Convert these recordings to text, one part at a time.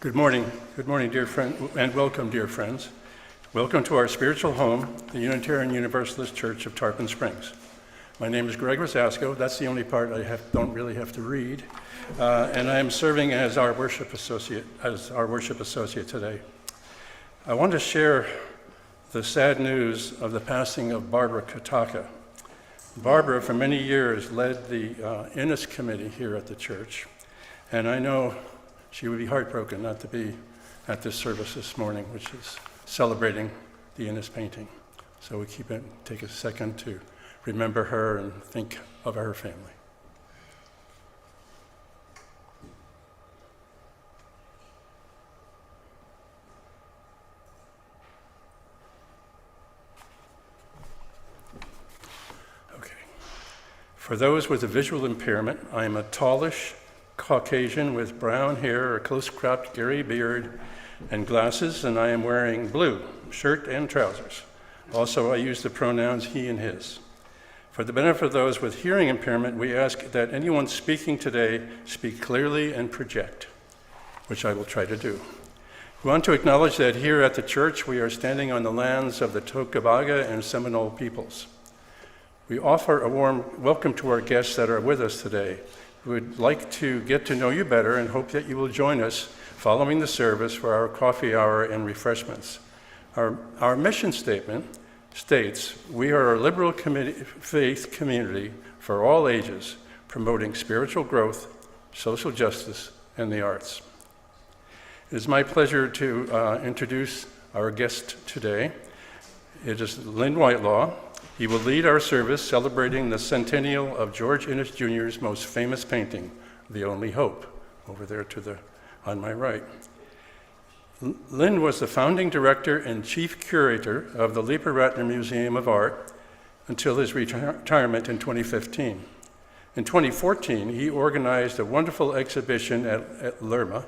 Good morning, dear friend, and welcome, dear friends. Welcome to our spiritual home, the Unitarian Universalist Church of Tarpon Springs. My name is Greg Rosasco. That's the only part I don't really have to read, and I am serving as our worship associate today. I want to share the sad news of the passing of Barbara Kataka. Barbara, for many years, led the Innis Committee here at the church, and I know she would be heartbroken not to be at this service this morning, which is celebrating the Innis painting. So we take a second to remember her and think of her family. Okay. For those with a visual impairment, I am a tallish Caucasian with brown hair, a close-cropped Gary beard, and glasses, and I am wearing blue shirt and trousers. Also, I use the pronouns he and his. For the benefit of those with hearing impairment, we ask that anyone speaking today speak clearly and project, which I will try to do. We want to acknowledge that here at the church, we are standing on the lands of the Tocobaga and Seminole peoples. We offer a warm welcome to our guests that are with us today. We would like to get to know you better and hope that you will join us following the service for our coffee hour and refreshments. Our mission statement states, "We are a liberal faith community for all ages, promoting spiritual growth, social justice, and the arts." It is my pleasure to introduce our guest today. It is Lynn Whitelaw. He will lead our service celebrating the centennial of George Innis Jr.'s most famous painting, The Only Hope, over there on my right. Lynn was the founding director and chief curator of the Lieber-Ratner Museum of Art until his retirement in 2015. In 2014, he organized a wonderful exhibition at Lerma,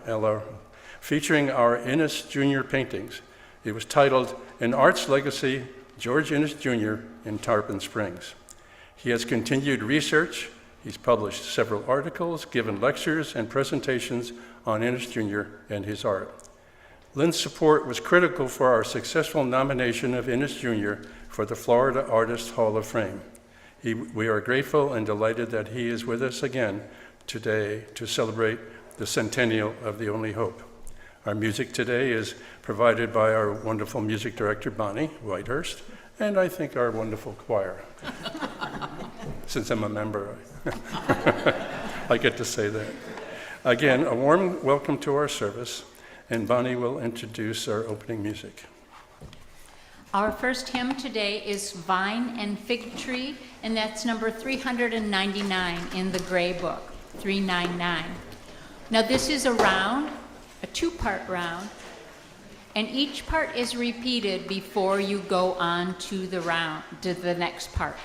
featuring our Innis Jr. paintings. It was titled An Art's Legacy, George Innis Jr. in Tarpon Springs. He has continued research. He's published several articles, given lectures and presentations on Innis Jr. and his art. Lynn's support was critical for our successful nomination of Innis Jr. for the Florida Artists Hall of Fame. We are grateful and delighted that he is with us again today to celebrate the centennial of The Only Hope. Our music today is provided by our wonderful music director, Bonnie Whitehurst, and I think our wonderful choir. Since I'm a member, I get to say that. Again, a warm welcome to our service, and Bonnie will introduce our opening music. Our first hymn today is Vine and Fig Tree, and that's number 399 in the Gray Book, 399. Now this is a two-part round, and each part is repeated before you go on to the next part.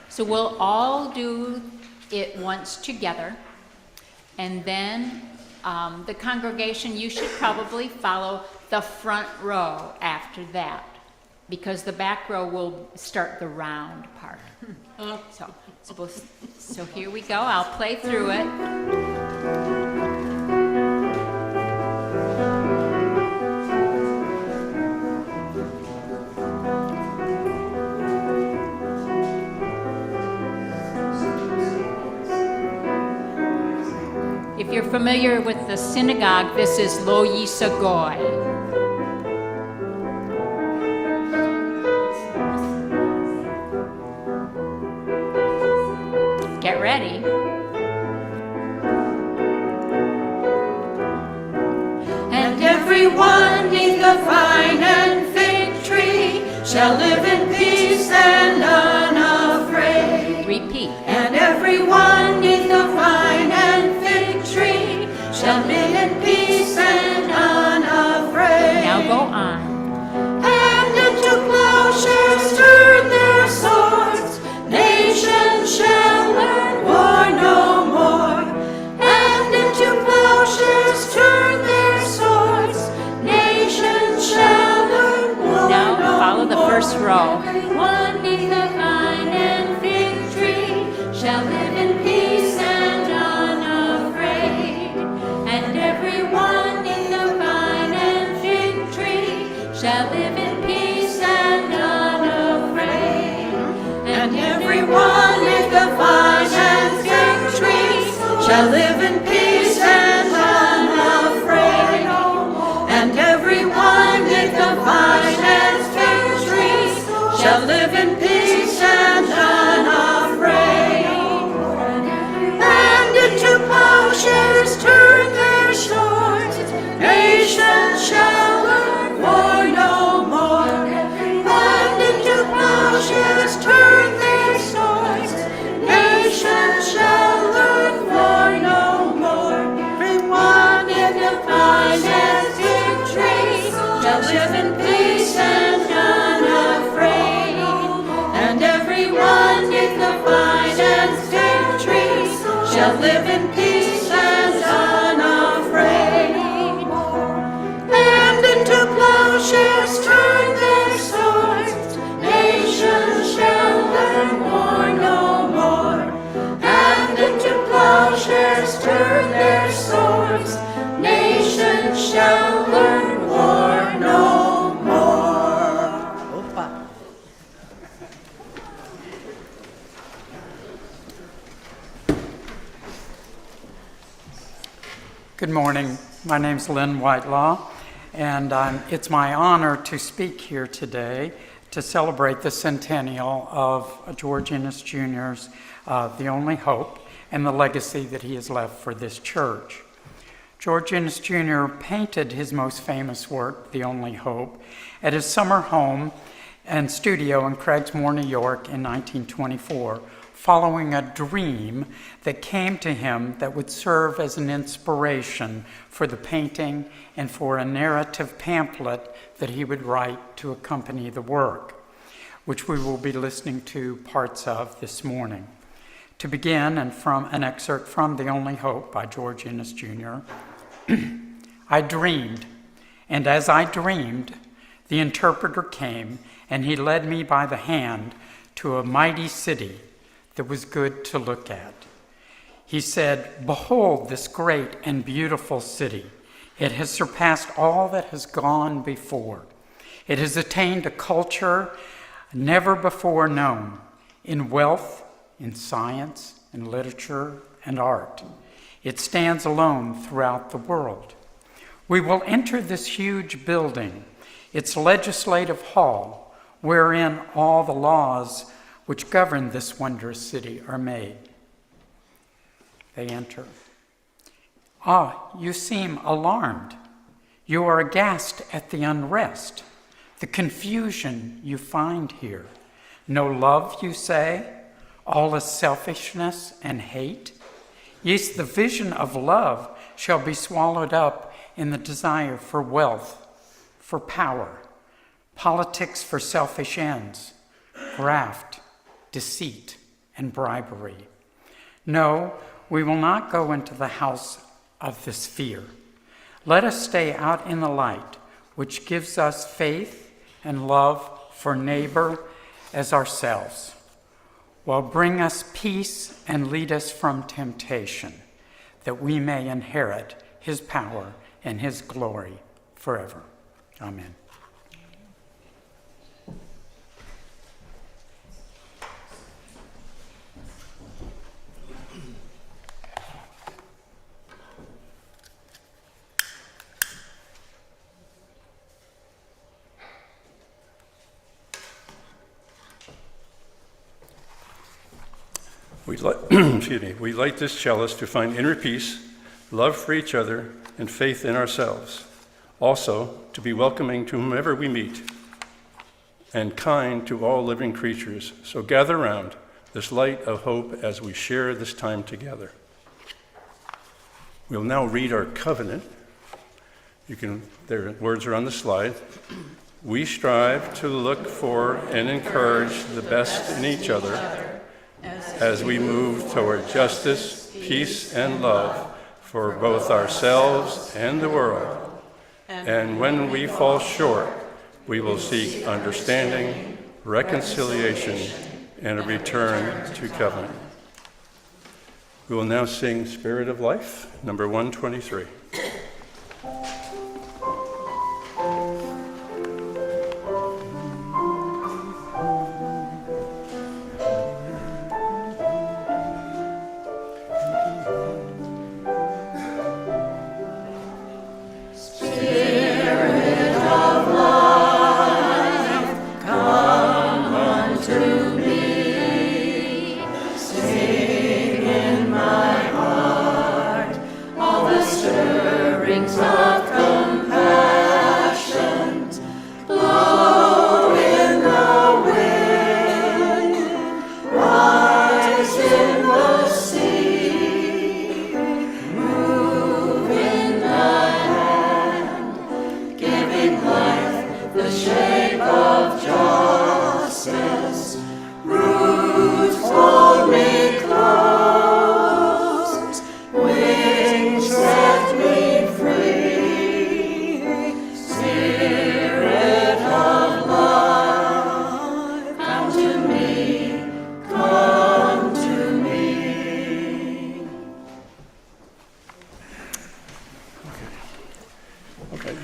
So we'll all do it once together, and then the congregation, you should probably follow the front row after that, because the back row will start the round part. So here we go. I'll play through it. If you're familiar with the synagogue, this is Lo Yisagoy. Get ready. And everyone neath the vine and fig tree shall live in peace and unafraid. Repeat. And everyone neath the vine and fig tree shall live in peace and unafraid. Now go on. And into plowshares turn their swords, nations shall learn war no more. And into plowshares turn their swords, nations shall learn war no more. Now follow the first row. Everyone neath the vine and fig tree shall live in peace and unafraid. And everyone neath shall live in peace and unafraid. And everyone in the vine and fig tree shall live in peace and unafraid. And everyone in the vine and fig tree shall live in peace and unafraid. And into plowshares turn their swords, nations shall learn war no more. And into plowshares turn their swords, nations shall learn war no more. Everyone in the vine and fig tree shall live in peace and unafraid. And everyone in the vine and fig tree shall live in peace and unafraid. And into plowshares turn their swords, nations shall learn war no more. And into plowshares turn their swords, nations shall learn war no more. Opa. Good morning. My name's Lynn Whitelaw, and it's my honor to speak here today to celebrate the centennial of George Ennis Jr.'s The Only Hope and the legacy that he has left for this church. George Ennis Jr. painted his most famous work, The Only Hope, at his summer home and studio in Craigsmoor, New York in 1924, following a dream that came to him that would serve as an inspiration for the painting and for a narrative pamphlet that he would write to accompany the work, which we will be listening to parts of this morning. To begin, and from an excerpt from The Only Hope by George Ennis Jr., I dreamed, and as I dreamed, the interpreter came, and he led me by the hand to a mighty city that was good to look at. He said, "Behold this great and beautiful city. It has surpassed all that has gone before. It has attained a culture never before known in wealth, in science, in literature, and art. It stands alone throughout the world. We will enter this huge building, its legislative hall, wherein all the laws which govern this wondrous city are made." They enter. "Ah, you seem alarmed. You are aghast at the unrest, the confusion you find here. No love, you say? All is selfishness and hate? Yes, the vision of love shall be swallowed up in the desire for wealth, for power, politics for selfish ends, graft, deceit, and bribery. No, we will not go into the house of this fear. Let us stay out in the light, which gives us faith and love for neighbor as ourselves, while bring us peace and lead us from temptation, that we may inherit his power and his glory forever." Amen. We light this chalice to find inner peace, love for each other, and faith in ourselves. Also, to be welcoming to whomever we meet, and kind to all living creatures. So gather round this light of hope as we share this time together. We'll now read our covenant. Their words are on the slide. We strive to look for and encourage the best in each other as we move toward justice, peace, and love for both ourselves and the world. And when we fall short, we will seek understanding, reconciliation, and a return to covenant. We will now sing Spirit of Life, number 123.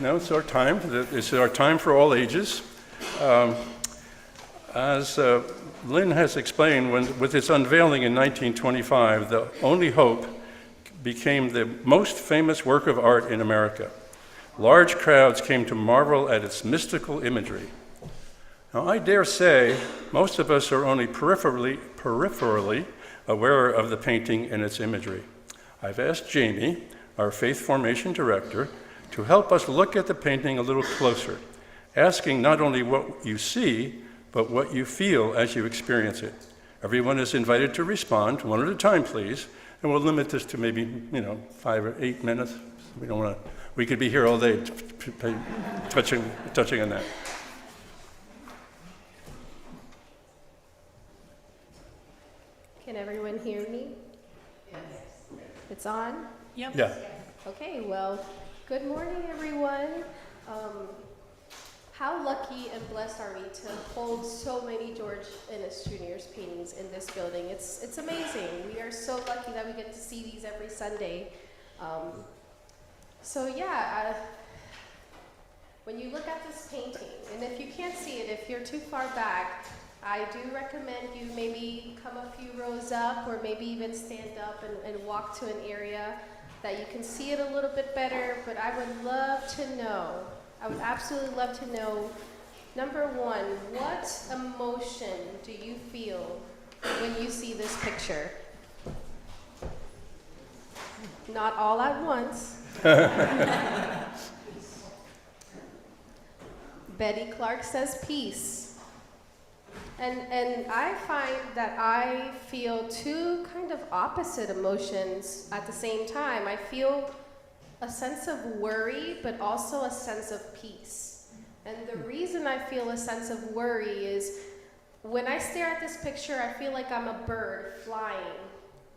Now it's our time. It's our time for all ages. As Lynn has explained, with its unveiling in 1925, The Only Hope became the most famous work of art in America. Large crowds came to marvel at its mystical imagery. Now, I dare say most of us are only peripherally aware of the painting and its imagery. I've asked Jamie, our faith formation director, to help us look at the painting a little closer, asking not only what you see, but what you feel as you experience it. Everyone is invited to respond, one at a time, please, and we'll limit this to maybe, 5 or 8 minutes. We could be here all day touching on that. Can everyone hear me? Yes. It's on? Yep. Yeah. Okay, well, good morning, everyone. How lucky and blessed are we to hold so many George Innes Jr.'s paintings in this building? It's amazing. We are so lucky that we get to see these every Sunday. When you look at this painting, and if you can't see it, if you're too far back, I do recommend you maybe come a few rows up or maybe even stand up and walk to an area that you can see it a little bit better. But I would absolutely love to know, number one, what emotion do you feel when you see this picture? Not all at once. Betty Clark says peace. And I find that I feel two kind of opposite emotions at the same time. I feel a sense of worry, but also a sense of peace. And the reason I feel a sense of worry is when I stare at this picture, I feel like I'm a bird flying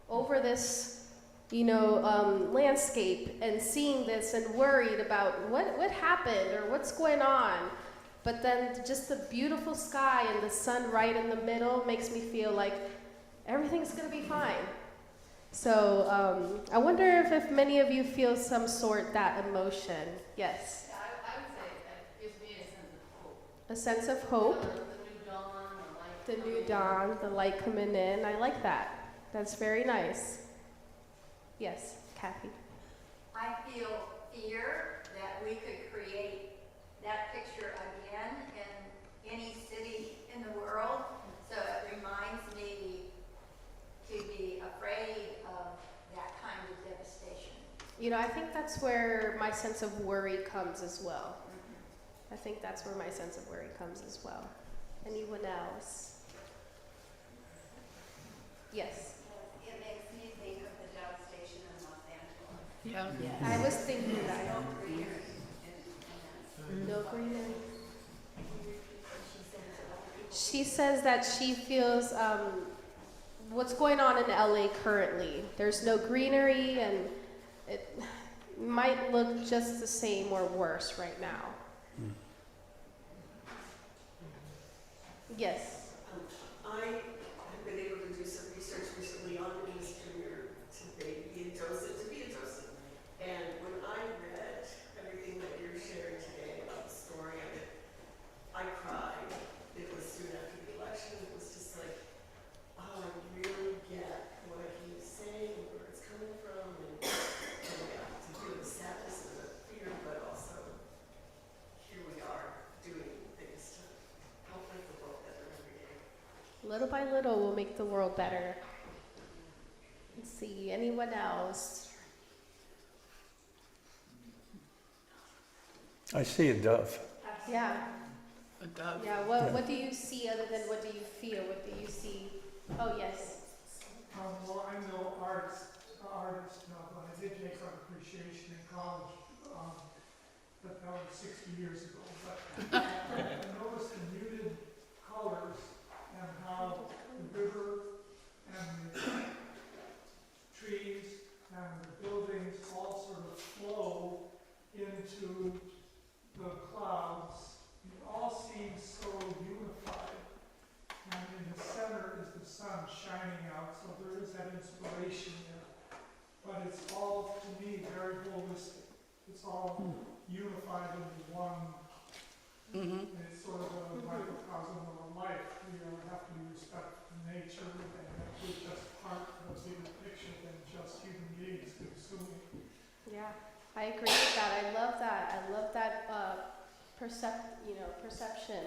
over this, landscape and seeing this and worried about what happened or what's going on. But then just the beautiful sky and the sun right in the middle makes me feel like everything's gonna be fine. So I wonder if many of you feel some sort that emotion. Yes? Yeah, I would say that gives me A a sense of hope. sense of hope. The new dawn, the light. The new dawn, the light coming in. I like that. That's very nice. Yes, Kathy. I feel fear that we could create that picture again in any city in the world. So it reminds me to be afraid of that kind of devastation. I think that's where my sense of worry comes as well. I think that's where my sense of worry comes as well. Anyone else? Yes. It makes me think of the devastation in Los Angeles. Yeah. I was thinking that. No greenery. She says that she feels what's going on in LA currently. There's no greenery and it might look just the same or worse right now. Yes. I have been able to do some research recently on Innes Jr. to be a Joseph. And when I read everything that you're sharing today about the story of it, I cried. It was soon after the election. It was just like, oh, I really get what he was saying and where it's coming from. And to feel the sadness and the fear, but also here we are doing things to help make the world better every day. Little by little, we'll make the world better. Let's see, anyone else? I see a dove. Yeah. A dove. Yeah. What do you see other than what do you feel? What do you see? Oh yes. Well, I'm no artist, but I did make art appreciation in college, but that was 60 years ago. But I noticed the muted colors and how the river and the trees and the buildings all sort of flow into the clouds. It all seems so unified. And in the center is the sun shining out, so there is that inspiration there. But it's all, to me, very holistic. It's all unified into one. And it's sort of a microcosm of a life. We have to be respectful to nature, and we're just part of a bigger picture than just human beings consuming. Yeah, I agree with that. I love that. I love that perception.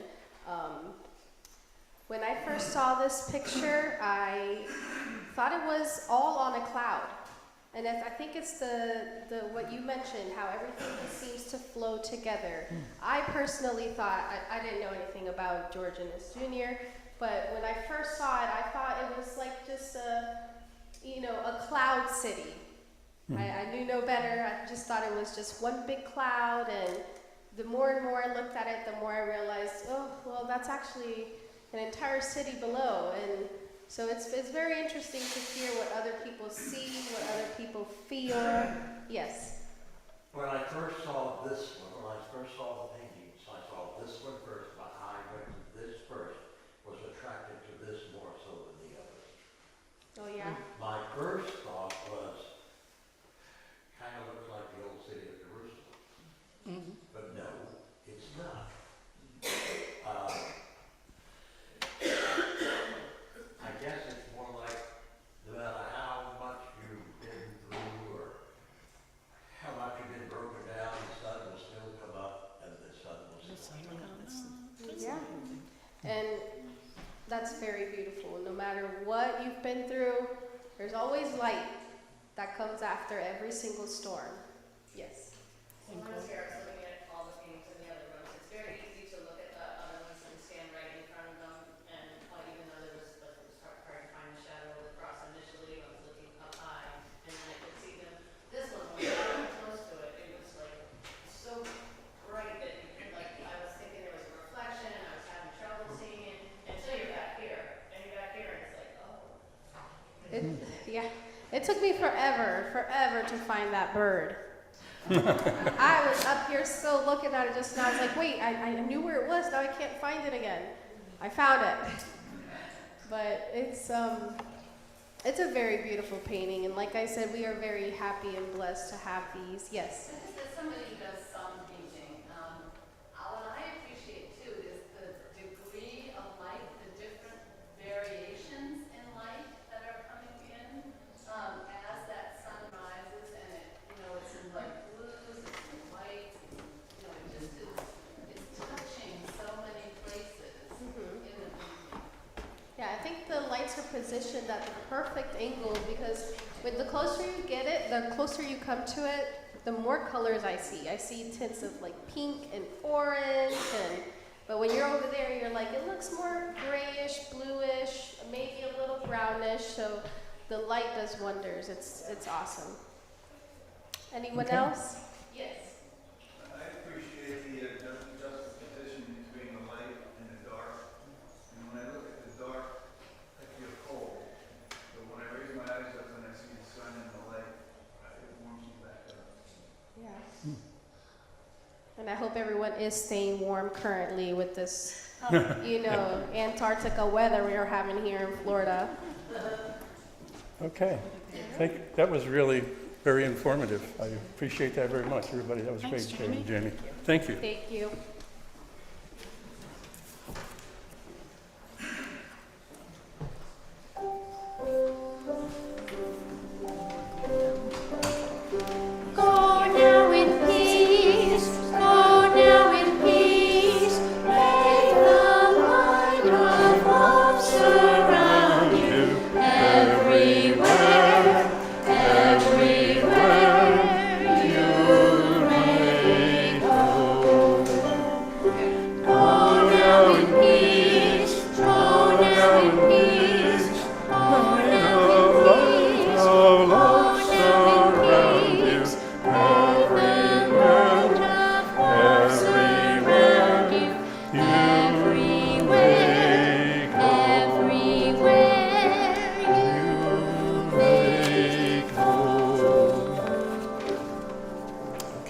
When I first saw this picture, I thought it was all on a cloud. And I think it's the what you mentioned, how everything just seems to flow together. I personally thought, I didn't know anything about George Innes Jr., but when I first saw it, I thought it was like just a cloud city. I knew no better. I just thought it was just one big cloud, and the more and more I looked at it, the more I realized, oh, well, that's actually an entire city below. And so it's very interesting to hear what other people see, what other people feel. Yes. When I first saw this one, when I first saw the paintings, I saw this one first, my eye went to this first, was attracted to this more so than the others. Oh, yeah. My first thought was, kind of looks like the old city of Jerusalem. But no, it's not. I guess it's more like no matter how much you've been through or how much you've been broken down, the sun will still come up and the sun will still come up. Yeah. And that's very beautiful. No matter what you've been through, there's always light that comes after every single storm. Yes. When I was here, I was looking at all the paintings in the other rooms. It's very easy to look at the other ones and stand right in front of them. And even though it was hard to find the shadow of the cross initially, I was looking up high, and then I could see them. This one, when I got close to it, it was like so bright that you could, I was thinking there was a reflection, and I was having trouble seeing it until you're back here. And you're back here, and it's like, oh. Yeah. It took me forever to find that bird. I was up here still looking at it just now. I was like, wait, I knew where it was. Now I can't find it again. I found it. But it's a very beautiful painting. And like I said, we are very happy and blessed to have these. Yes? As somebody who does some painting, what I appreciate too is the degree of light, the different variations in light that are coming in as that sun rises, and it's in blues, it's in whites, it just it's touching so many places in the painting. Yeah, I think the lights are positioned at the perfect angle because with the closer you get it, the closer you come to it, the more colors I see. I see tints of pink and orange, but when you're over there, you're like, it looks more grayish, bluish, maybe a little brownish. So the light does wonders. It's awesome. Anyone else? Yes. I appreciate the juxtaposition between the light and the dark. And when I look at the dark, I feel cold. But when I raise my eyes up and I see the sun and the light, it warms me back up. Yeah. And I hope everyone is staying warm currently with this, Antarctica weather we are having here in Florida. Okay. That was really very informative. I appreciate that very much, everybody. That was Thanks, great, Jamie. Thank you. Thank you. Go now in peace, go now in peace. May the light of love surround you everywhere, everywhere you may go.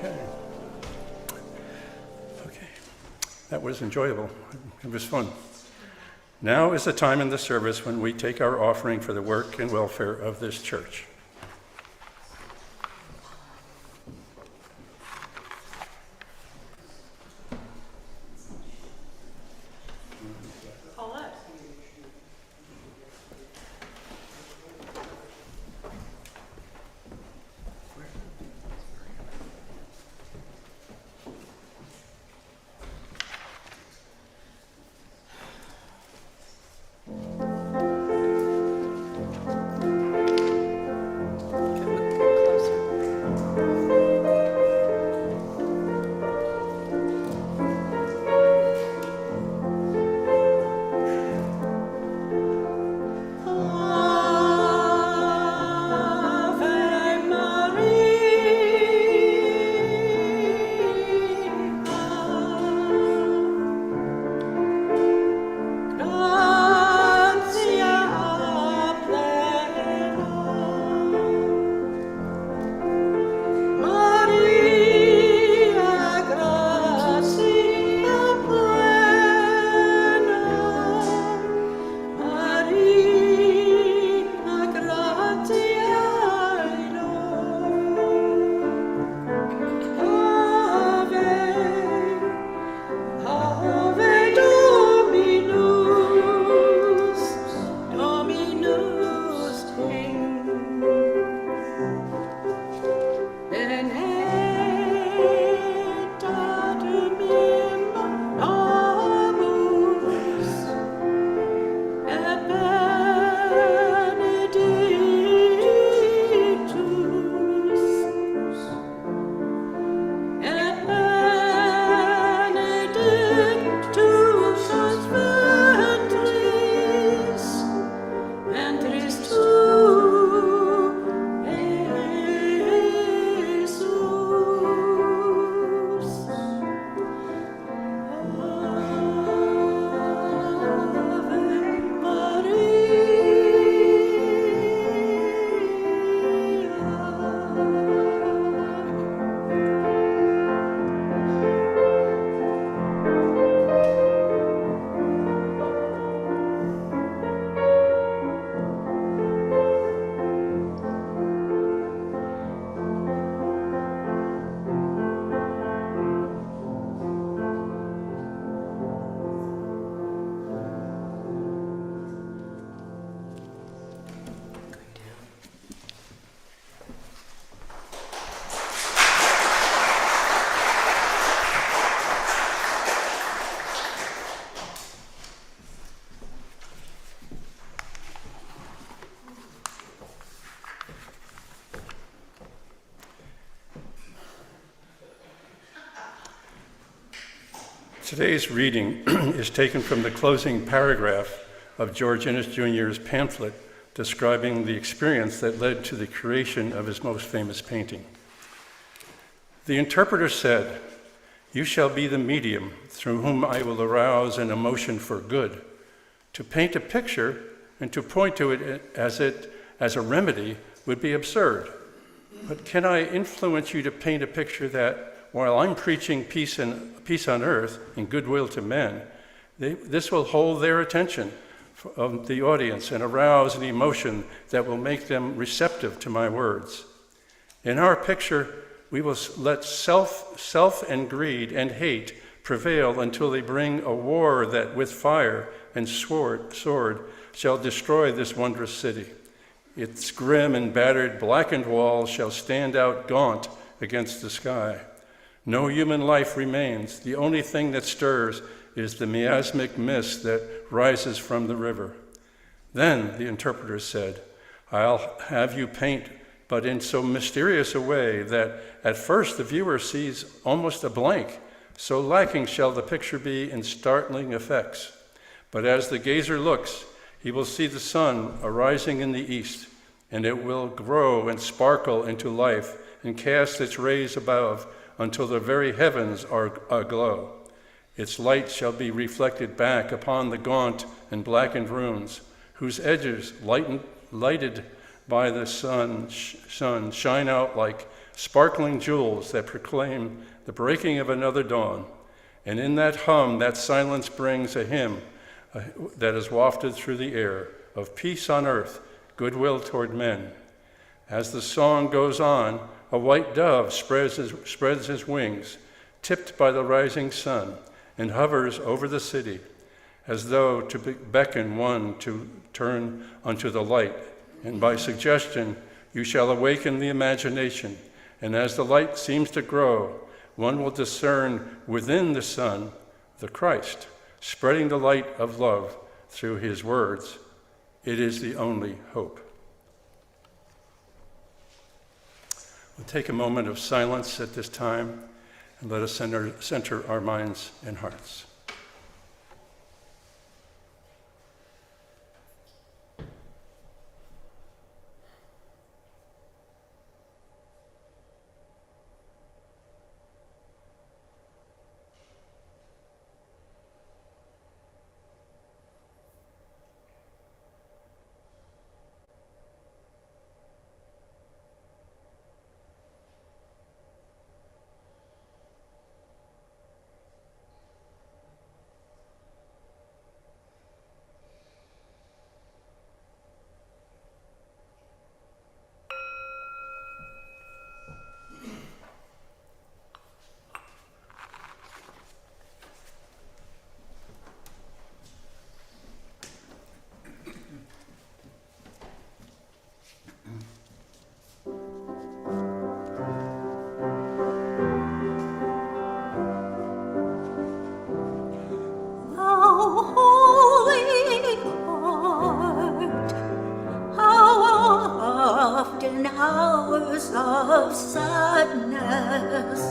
Okay. Okay. That was enjoyable. It was fun. Now is the time in the service when we take our offering for the work and welfare of this church. Today's reading is taken from the closing paragraph of George Innes Jr.'s pamphlet describing the experience that led to the creation of his most famous painting. The interpreter said, "You shall be the medium through whom I will arouse an emotion for good. To paint a picture and to point to it as a remedy would be absurd. But can I influence you to paint a picture that, while I'm preaching peace on earth and goodwill to men, this will hold their attention of the audience and arouse an emotion that will make them receptive to my words? In our picture, we will let self and greed and hate prevail until they bring a war that with fire and sword shall destroy this wondrous city. Its grim and battered blackened walls shall stand out gaunt against the sky. No human life remains. The only thing that stirs is the miasmic mist that rises from the river." Then, the interpreter said, "I'll have you paint, but in so mysterious a way that at first the viewer sees almost a blank. So lacking shall the picture be in startling effects. But as the gazer looks, he will see the sun arising in the east, and it will grow and sparkle into life and cast its rays above until the very heavens are aglow. Its light shall be reflected back upon the gaunt and blackened ruins, whose edges, lighted by the sun, shine out like sparkling jewels that proclaim the breaking of another dawn. And in that hum, that silence brings a hymn that is wafted through the air of peace on earth, goodwill toward men. As the song goes on, a white dove spreads his wings, tipped by the rising sun, and hovers over the city, as though to beckon one to turn unto the light. And by suggestion, you shall awaken the imagination, and as the light seems to grow, one will discern within the sun the Christ, spreading the light of love through his words. It is the only hope. We'll take a moment of silence at this time, and let us center our minds and hearts. Hours of sadness,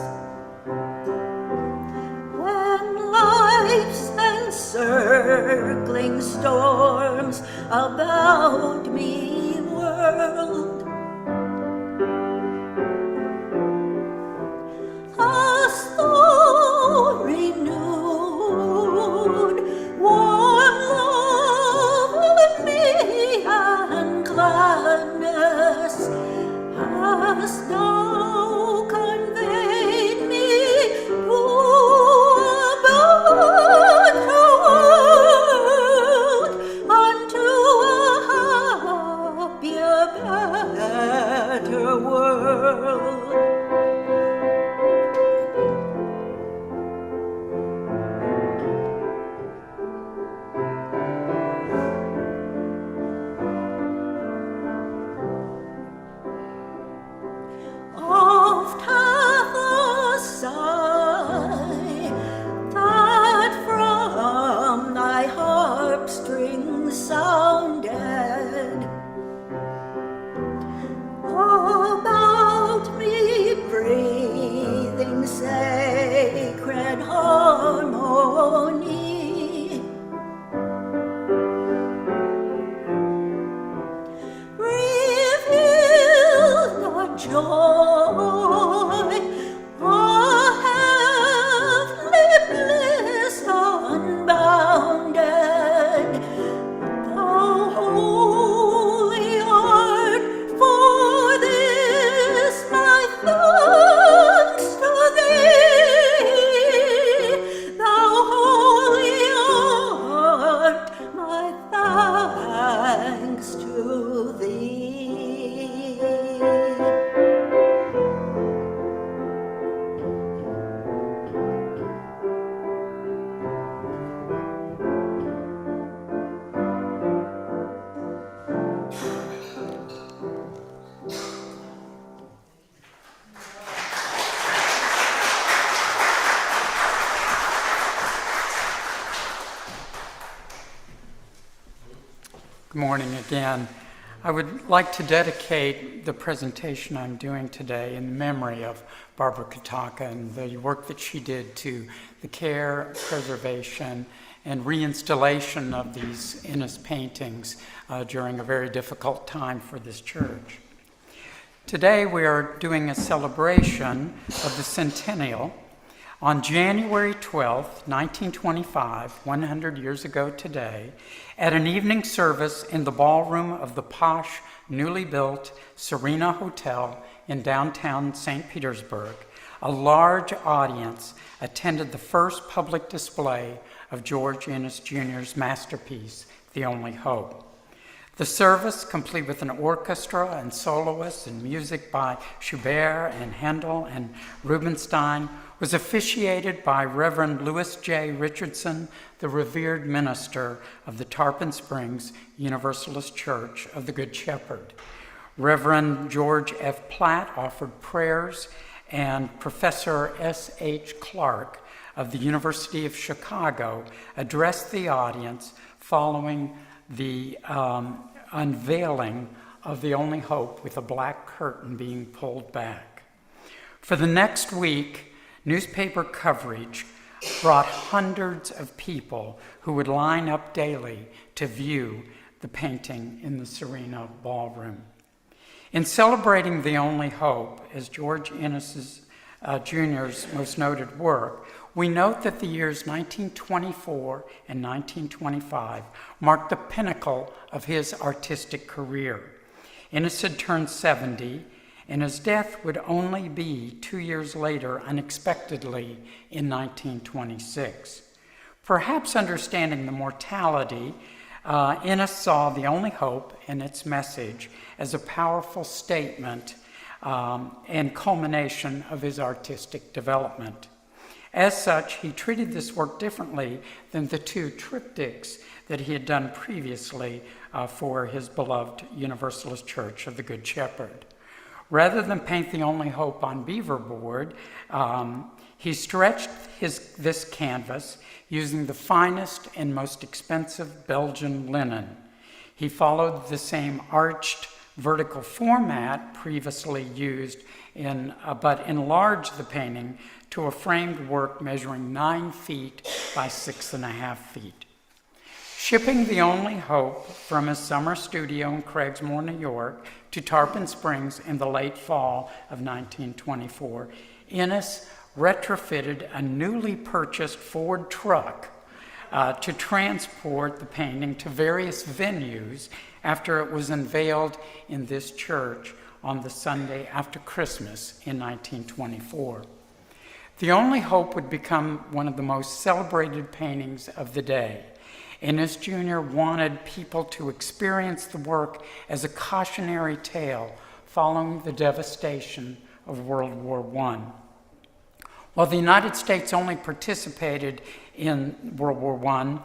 when life's encircling storms about me whirled, hast thou renewed warm love in me and gladness. Hast thou conveyed me to a better world, unto a happier, better world? Oft hath the sigh that from thy harp strings sounded about me, breathing sacred harmony, revealed not joy, a heavenly bliss unbounded. Thou holy art, for this my thanks to thee. Thou holy art, my thanks to thee. Good morning again. I would like to dedicate the presentation I'm doing today in memory of Barbara Kataka and the work that she did to the care, preservation, and reinstallation of these Innes paintings during a very difficult time for this church. Today we are doing a celebration of the centennial. On January 12, 1925, 100 years ago today, at an evening service in the ballroom of the posh, newly built Serena Hotel in downtown St. Petersburg, a large audience attended the first public display of George Ennis Jr.'s masterpiece, The Only Hope. The service, complete with an orchestra and soloists and music by Schubert and Handel and Rubinstein, was officiated by Reverend Louis J. Richardson, the revered minister of the Tarpon Springs Universalist Church of the Good Shepherd. Reverend George F. Platt offered prayers, and Professor S.H. Clark of the University of Chicago addressed the audience following the unveiling of The Only Hope, with a black curtain being pulled back. For the next week, newspaper coverage brought hundreds of people who would line up daily to view the painting in the Serena Ballroom. In celebrating The Only Hope as George Ennis Jr.'s most noted work, we note that the years 1924 and 1925 marked the pinnacle of his artistic career. Ennis had turned 70, and his death would only be 2 years later, unexpectedly, in 1926. Perhaps understanding the mortality, Ennis saw The Only Hope and its message as a powerful statement and culmination of his artistic development. As such, he treated this work differently than the two triptychs that he had done previously for his beloved Universalist Church of the Good Shepherd. Rather than paint The Only Hope on beaverboard, he stretched this canvas using the finest and most expensive Belgian linen. He followed the same arched vertical format previously used but enlarged the painting to a framed work measuring 9 feet by 6.5 feet. Shipping The Only Hope from his summer studio in Craigsmore, New York, to Tarpon Springs in the late fall of 1924, Ennis retrofitted a newly purchased Ford truck to transport the painting to various venues after it was unveiled in this church on the Sunday after Christmas in 1924. The Only Hope would become one of the most celebrated paintings of the day. Ennis Jr. wanted people to experience the work as a cautionary tale following the devastation of World War I. While the United States only participated in World War I,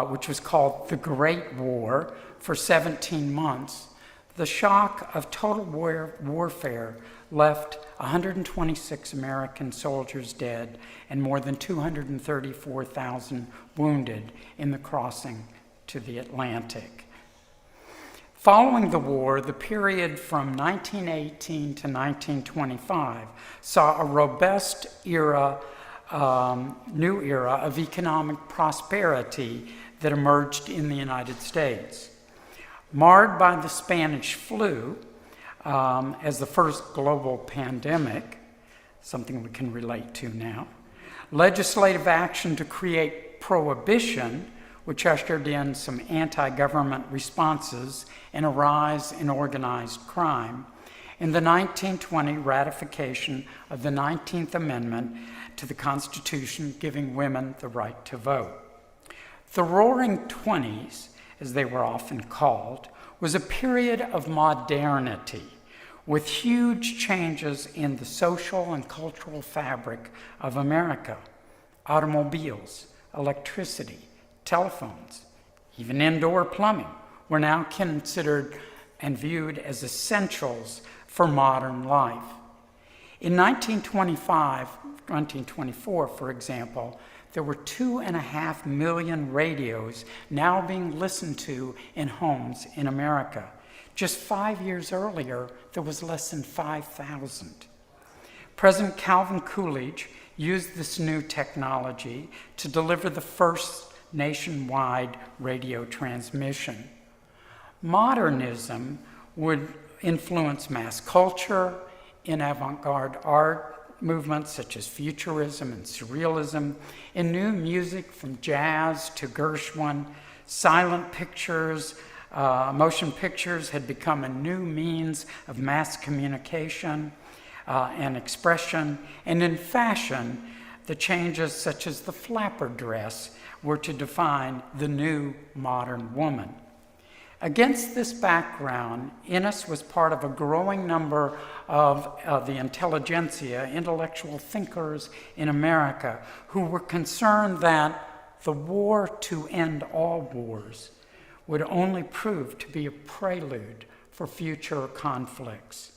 which was called the Great War, for 17 months, the shock of total warfare left 126 American soldiers dead and more than 234,000 wounded in the crossing to the Atlantic. Following the war, the period from 1918 to 1925 saw a robust new era of economic prosperity that emerged in the United States. Marred by the Spanish flu as the first global pandemic, something we can relate to now, legislative action to create prohibition, which ushered in some anti-government responses and a rise in organized crime, and the 1920 ratification of the 19th Amendment to the Constitution giving women the right to vote. The Roaring Twenties, as they were often called, was a period of modernity with huge changes in the social and cultural fabric of America. Automobiles, electricity, telephones, even indoor plumbing were now considered and viewed as essentials for modern life. In 1924, for example, there were 2.5 million radios now being listened to in homes in America. Just 5 years earlier, there was less than 5,000. President Calvin Coolidge used this new technology to deliver the first nationwide radio transmission. Modernism would influence mass culture in avant-garde art movements such as Futurism and Surrealism, in new music from jazz to Gershwin, silent pictures motion pictures had become a new means of mass communication and expression, and in fashion, the changes such as the flapper dress were to define the new modern woman. Against this background, Innes was part of a growing number of the intelligentsia, intellectual thinkers in America, who were concerned that the war to end all wars would only prove to be a prelude for future conflicts.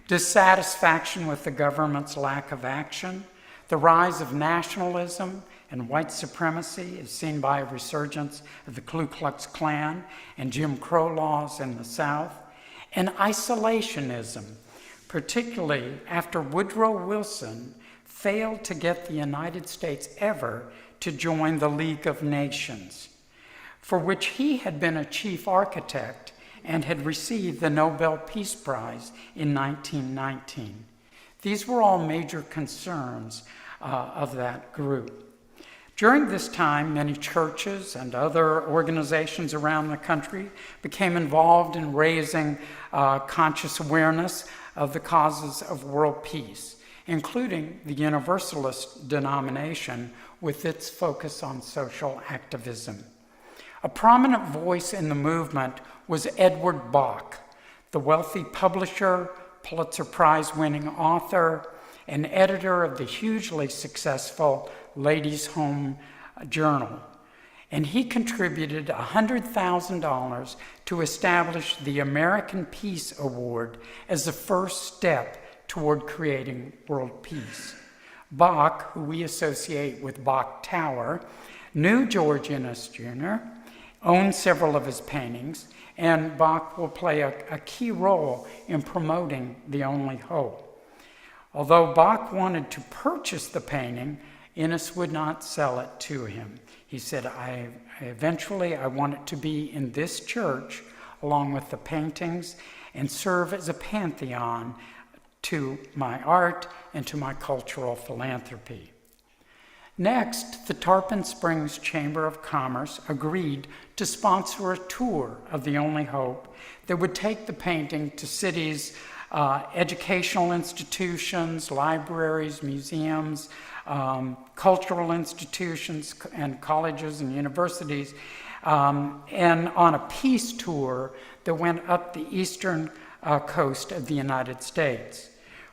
Dissatisfaction with the government's lack of action, the rise of nationalism and white supremacy is seen by a resurgence of the Ku Klux Klan and Jim Crow laws in the South, and isolationism, particularly after Woodrow Wilson failed to get the United States ever to join the League of Nations, for which he had been a chief architect and had received the Nobel Peace Prize in 1919. These were all major concerns of that group. During this time, many churches and other organizations around the country became involved in raising conscious awareness of the causes of world peace, including the Universalist denomination with its focus on social activism. A prominent voice in the movement was Edward Bach, the wealthy publisher, Pulitzer Prize-winning author, and editor of the hugely successful Ladies' Home Journal. And he contributed $100,000 to establish the American Peace Award as the first step toward creating world peace. Bach, who we associate with Bach Tower, knew George Innes Jr., owned several of his paintings, and Bach will play a key role in promoting The Only Hope. Although Bach wanted to purchase the painting, Innes would not sell it to him. He said, I want it to be in this church along with the paintings and serve as a pantheon to my art and to my cultural philanthropy. Next, the Tarpon Springs Chamber of Commerce agreed to sponsor a tour of The Only Hope that would take the painting to cities, educational institutions, libraries, museums, cultural institutions, and colleges and universities, and on a peace tour that went up the eastern coast of the United States.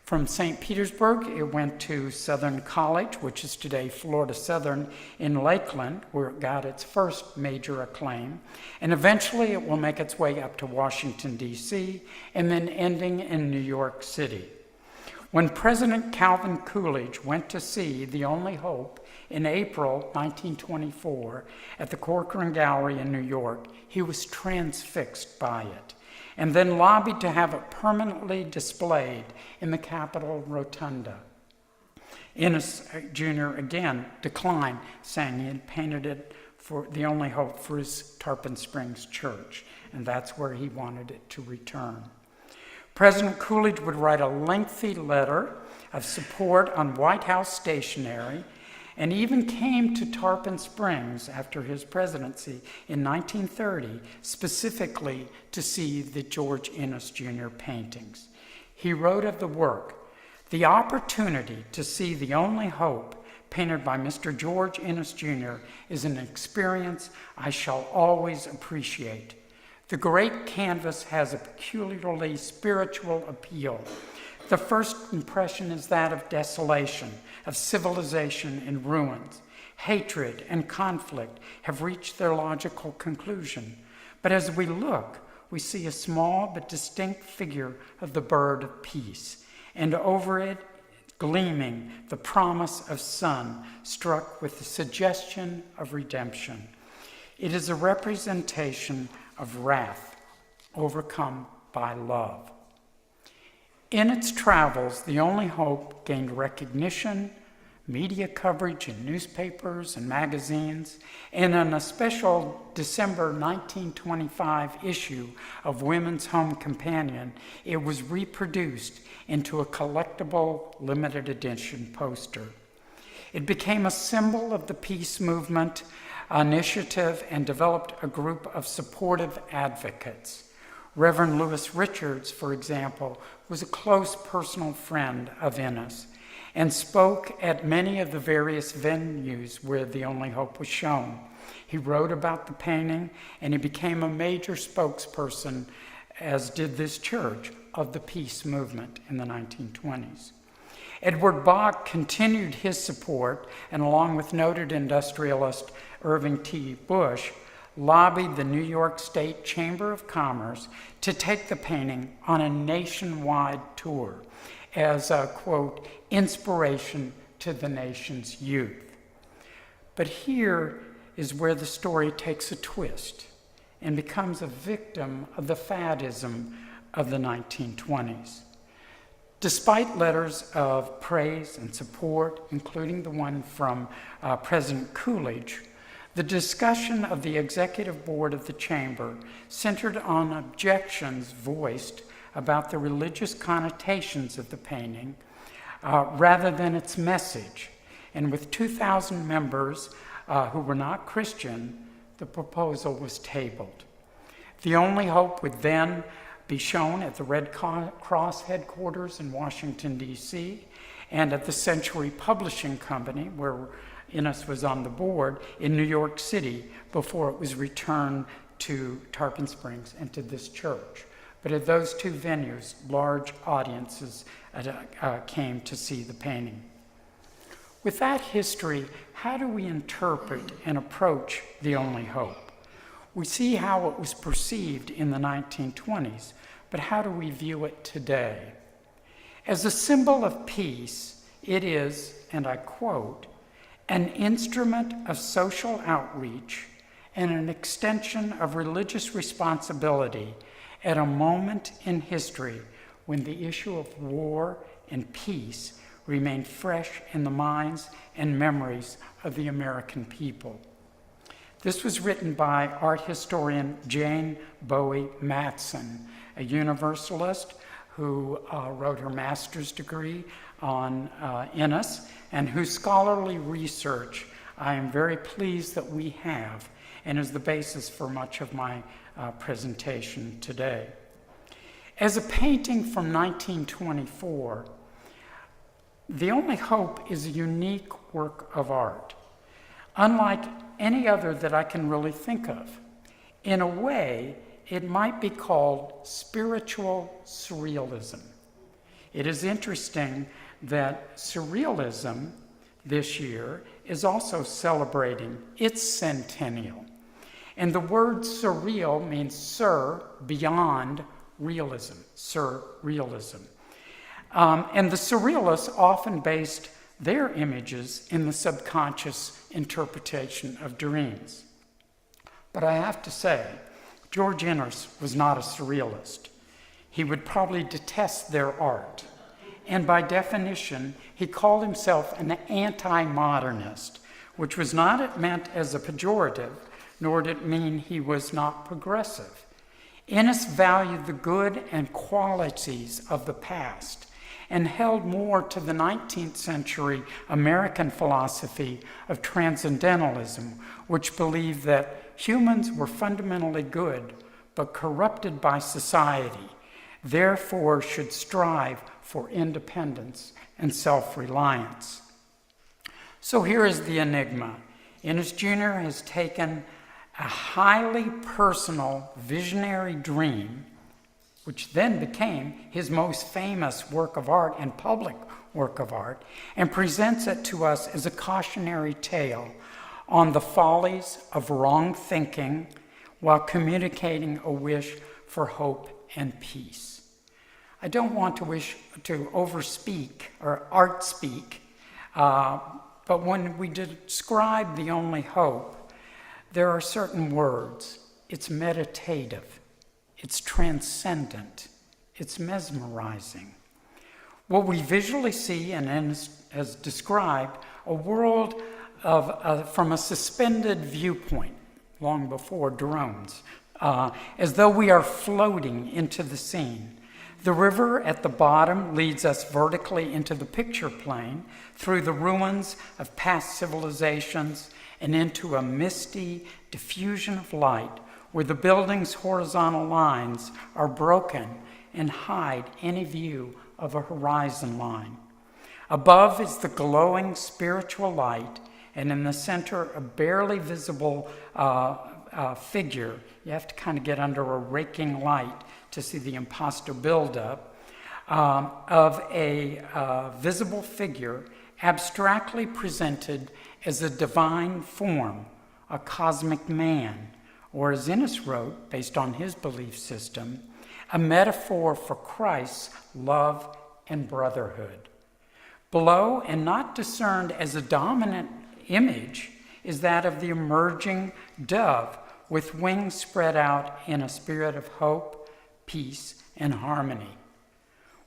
From St. Petersburg, it went to Southern College, which is today Florida Southern, in Lakeland, where it got its first major acclaim. And eventually it will make its way up to Washington, D.C., and then ending in New York City. When President Calvin Coolidge went to see The Only Hope in April 1924 at the Corcoran Gallery in New York, he was transfixed by it, and then lobbied to have it permanently displayed in the Capitol Rotunda. Innes Jr. again declined, saying he had painted it for The Only Hope for his Tarpon Springs church, and that's where he wanted it to return. President Coolidge would write a lengthy letter of support on White House stationery, and even came to Tarpon Springs after his presidency in 1930, specifically to see the George Innes Jr. paintings. He wrote of the work, "The opportunity to see The Only Hope painted by Mr. George Innes Jr. is an experience I shall always appreciate. The great canvas has a peculiarly spiritual appeal. The first impression is that of desolation, of civilization in ruins. Hatred and conflict have reached their logical conclusion. But as we look, we see a small but distinct figure of the bird of peace, and over it, gleaming, the promise of sun struck with the suggestion of redemption. It is a representation of wrath overcome by love." In its travels, The Only Hope gained recognition, media coverage in newspapers and magazines, and in a special December 1925 issue of Women's Home Companion, it was reproduced into a collectible limited edition poster. It became a symbol of the peace movement initiative and developed a group of supportive advocates. Reverend Lewis Richards, for example, was a close personal friend of Ennis and spoke at many of the various venues where The Only Hope was shown. He wrote about the painting, and he became a major spokesperson, as did this church, of the peace movement in the 1920s. Edward Bach continued his support, and along with noted industrialist Irving T. Bush, lobbied the New York State Chamber of Commerce to take the painting on a nationwide tour as a, quote, inspiration to the nation's youth. But here is where the story takes a twist and becomes a victim of the faddism of the 1920s. Despite letters of praise and support, including the one from President Coolidge, the discussion of the executive board of the chamber centered on objections voiced about the religious connotations of the painting rather than its message. And with 2,000 members who were not Christian, the proposal was tabled. The Only Hope would then be shown at the Red Cross headquarters in Washington, D.C., and at the Century Publishing Company, where Ennis was on the board, in New York City, before it was returned to Tarpon Springs and to this church. But at those two venues, large audiences came to see the painting. With that history, how do we interpret and approach The Only Hope? We see how it was perceived in the 1920s, but how do we view it today? As a symbol of peace, it is, and I quote, an instrument of social outreach and an extension of religious responsibility at a moment in history when the issue of war and peace remained fresh in the minds and memories of the American people. This was written by art historian Jane Bowie Matson, a Universalist who wrote her master's degree on Ennis, and whose scholarly research I am very pleased that we have, and is the basis for much of my presentation today. As a painting from 1924, The Only Hope is a unique work of art, unlike any other that I can really think of. In a way, it might be called spiritual surrealism. It is interesting that surrealism this year is also celebrating its centennial. And the word surreal means sur, beyond realism, surrealism. And the surrealists often based their images in the subconscious interpretation of dreams. But I have to say, George Ennis was not a surrealist. He would probably detest their art. And by definition, he called himself an anti-modernist, which was not meant as a pejorative, nor did it mean he was not progressive. Ennis valued the good and qualities of the past and held more to the 19th century American philosophy of transcendentalism, which believed that humans were fundamentally good, but corrupted by society, therefore should strive for independence and self-reliance. So here is the enigma. Ennis Jr. has taken a highly personal visionary dream, which then became his most famous work of art and public work of art, and presents it to us as a cautionary tale on the follies of wrong thinking while communicating a wish for hope and peace. I don't want to overspeak or art speak, but when we describe The Only Hope, there are certain words. It's meditative. It's transcendent. It's mesmerizing. What we visually see, and as described, a world from a suspended viewpoint, long before drones, as though we are floating into the scene. The river at the bottom leads us vertically into the picture plane through the ruins of past civilizations and into a misty diffusion of light where the building's horizontal lines are broken and hide any view of a horizon line. Above is the glowing spiritual light, and in the center, a barely visible figure. You have to kind of get under a raking light to see the impasto buildup of a visible figure abstractly presented as a divine form, a cosmic man, or as Innes wrote, based on his belief system, a metaphor for Christ's love and brotherhood. Below, and not discerned as a dominant image, is that of the emerging dove with wings spread out in a spirit of hope, peace, and harmony.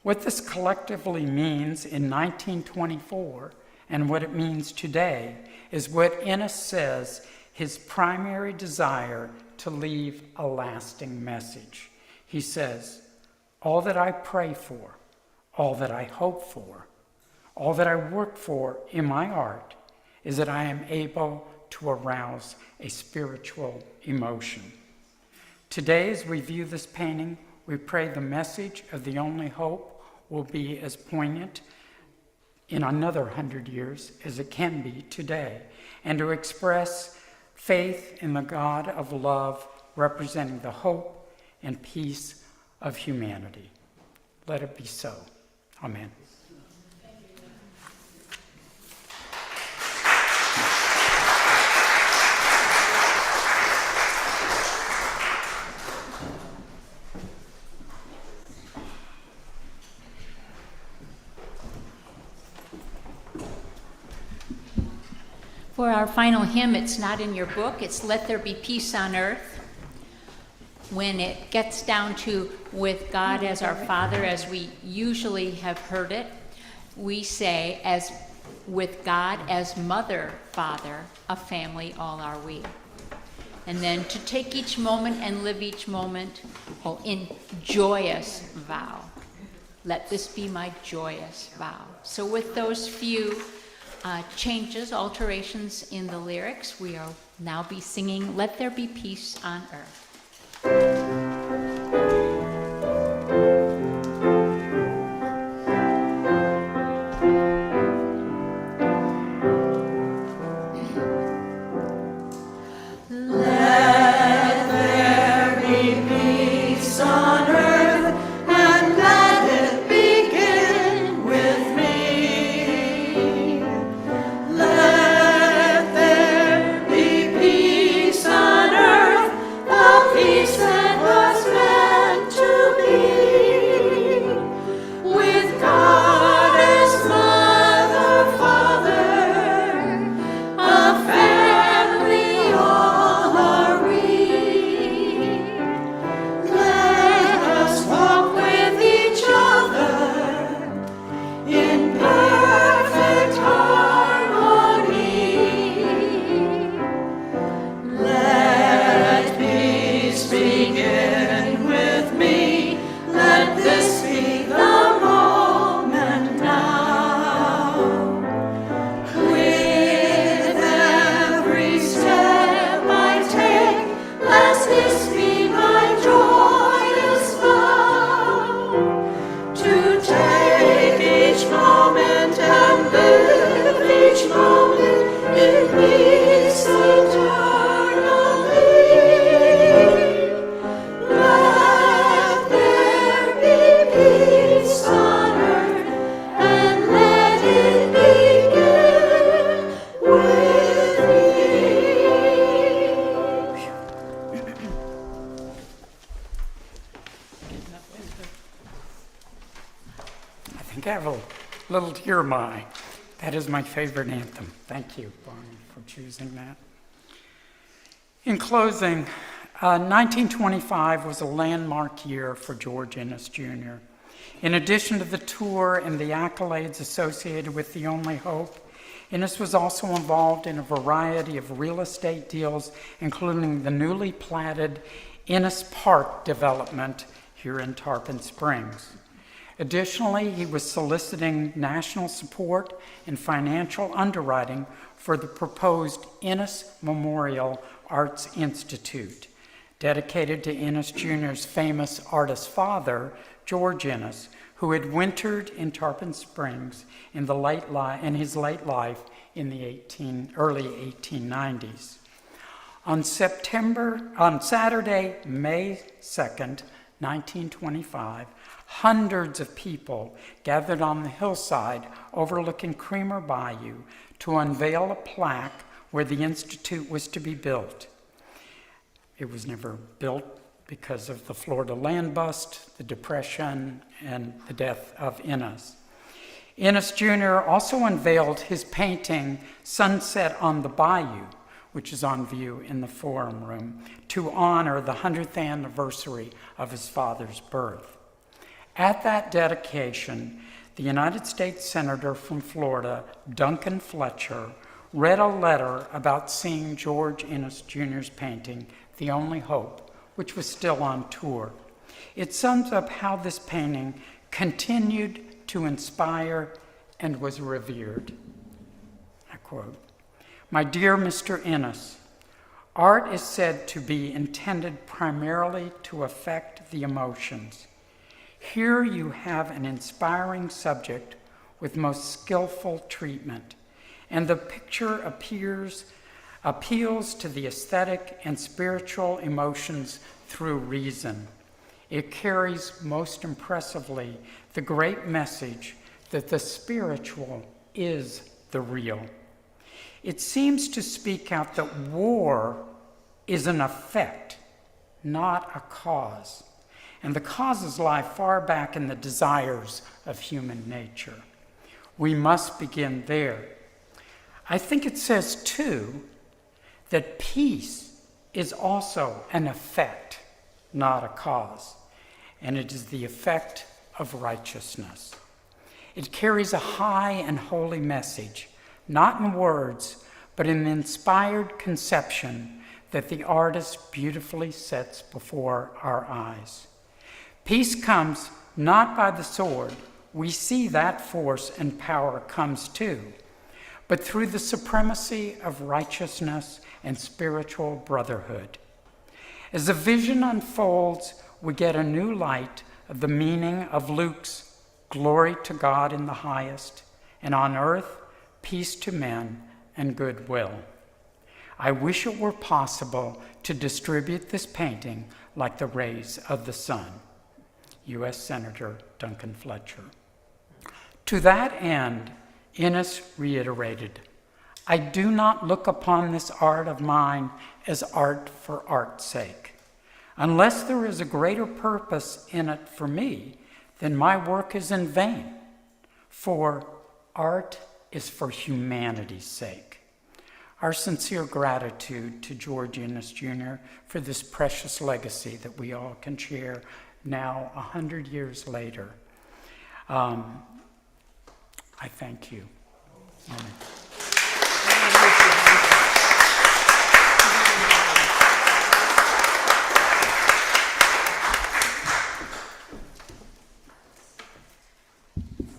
What this collectively means in 1924 and what it means today is what Innes says his primary desire to leave a lasting message. He says, all that I pray for, all that I hope for, all that I work for in my art is that I am able to arouse a spiritual emotion. Today, as we view this painting, we pray the message of the only hope will be as poignant in another 100 years as it can be today, and to express faith in the God of love representing the hope and peace of humanity. Let it be so. Amen. For our final hymn, it's not in your book, it's Let There Be Peace on Earth. When it gets down to with God as our Father, as we usually have heard it, we say, as with God as Mother, Father, a family all are we. And then to take each moment and live each moment in joyous vow. Let this be my joyous vow. So with those few changes, alterations in the lyrics, we will now be singing Let There Be Peace on Earth. Little Dear My. That is my favorite anthem. Thank you, Barney, for choosing that. In closing, 1925 was a landmark year for George Innes Jr. In addition to the tour and the accolades associated with The Only Hope, Innes was also involved in a variety of real estate deals, including the newly platted Innes Park development here in Tarpon Springs. Additionally, he was soliciting national support and financial underwriting for for the proposed Innes Memorial Arts Institute, dedicated to Innes Jr.'s famous artist father, George Innes, who had wintered in Tarpon Springs in his late life in the early 1890s. On Saturday, May 2nd, 1925, hundreds of people gathered on the hillside overlooking Creamer Bayou to unveil a plaque where the Institute was to be built. It was never built because of the Florida land bust, the Depression, and the death of Innes. Innes Jr. also unveiled his painting, Sunset on the Bayou, which is on view in the Forum Room, to honor the 100th anniversary of his father's birth. At that dedication, the United States Senator from Florida, Duncan Fletcher, read a letter about seeing George Innes Jr.'s painting, The Only Hope, which was still on tour. It sums up how this painting continued to inspire and was revered. I quote, "My dear Mr. Innes, art is said to be intended primarily to affect the emotions. Here you have an inspiring subject with most skillful treatment, and the picture appeals to the aesthetic and spiritual emotions through reason. It carries most impressively the great message that the spiritual is the real. It seems to speak out that war is an effect, not a cause, and the causes lie far back in the desires of human nature. We must begin there. I think it says, too, that peace is also an effect, not a cause, and it is the effect of righteousness. It carries a high and holy message, not in words, but in the inspired conception that the artist beautifully sets before our eyes. Peace comes not by the sword. We see that force and power comes too, but through the supremacy of righteousness and spiritual brotherhood. As the vision unfolds, we get a new light of the meaning of Luke's glory to God in the highest, and on earth, peace to men and goodwill. I wish it were possible to distribute this painting like the rays of the sun." U.S. Senator Duncan Fletcher. To that end, Innes reiterated, "I do not look upon this art of mine as art for art's sake. Unless there is a greater purpose in it for me, then my work is in vain, for art is for humanity's sake." Our sincere gratitude to George Innes Jr. for this precious legacy that we all can share now 100 years later. I thank you. Amen.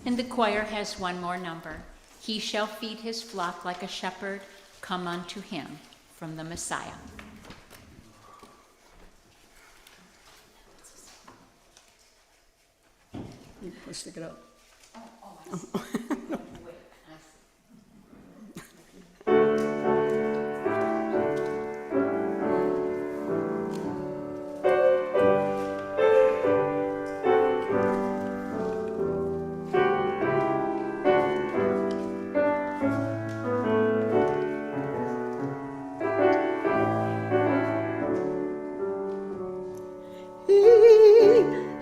And the choir has one more number. "He shall feed his flock like a shepherd. Come unto him," from the Messiah. Let's stick it up.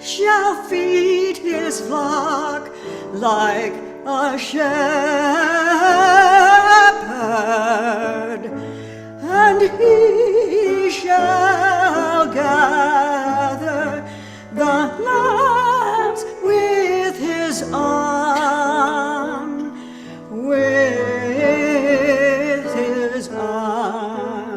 Shall feed his flock like a shepherd, and he shall gather the lambs with his arm, with his arm.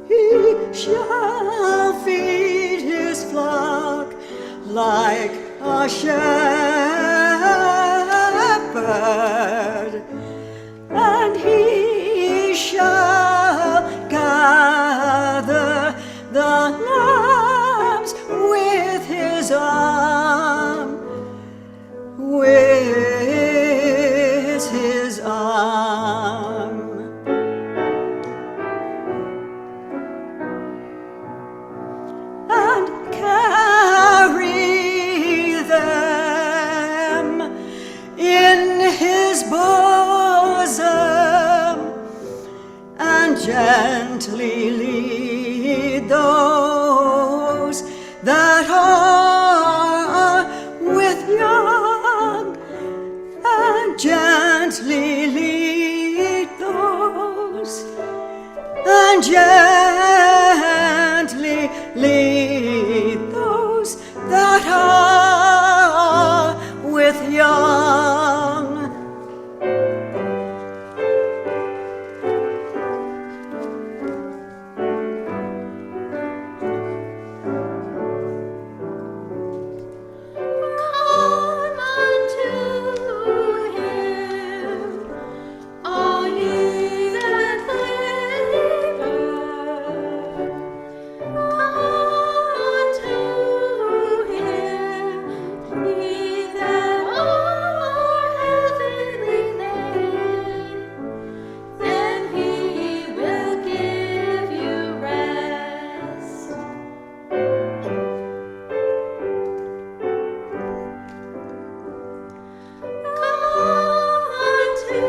He shall feed his flock like a shepherd, gently lead those that are with young, and gently lead those, and gently lead those that are with young. Come unto him, all ye that labor. Come unto him, ye that are heavily laden, and he will give you rest. Come unto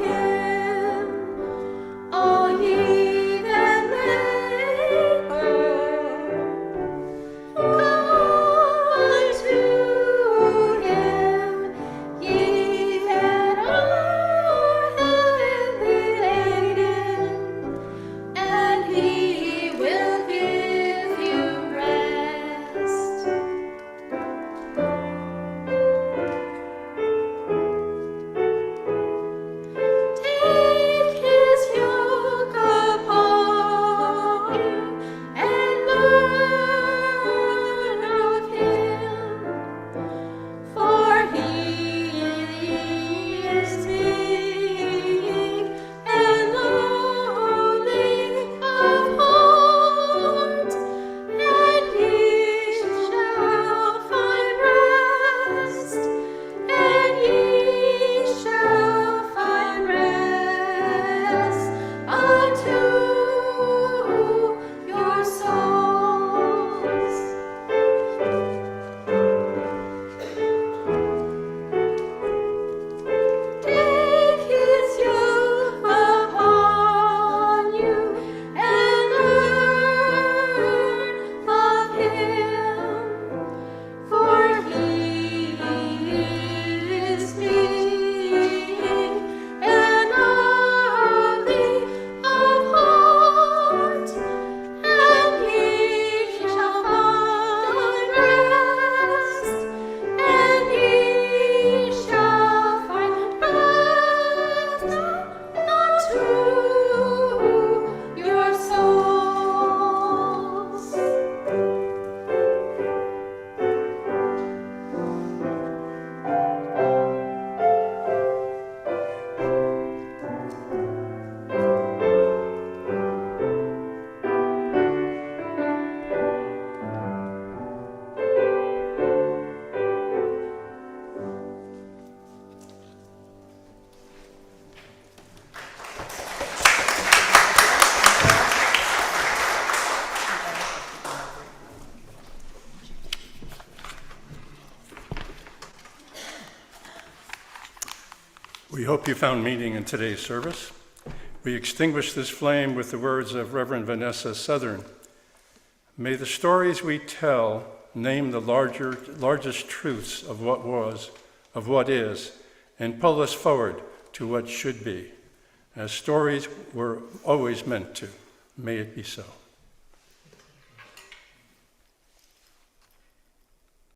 him, all ye that labor. Come unto him, ye that are heavily laden, and he will give you rest. Take his yoke upon you and learn of him, for he is meek and lowly of heart, and ye shall find rest, and ye shall find rest unto your souls. Take his yoke upon you and learn of him, for he is meek and lowly of heart, and ye shall find rest, and ye shall find rest unto your souls. We hope you found meaning in today's service. We extinguish this flame with the words of Reverend Vanessa Southern. May the stories we tell name the largest truths of what was, of what is, and pull us forward to what should be, as stories were always meant to. May it be so.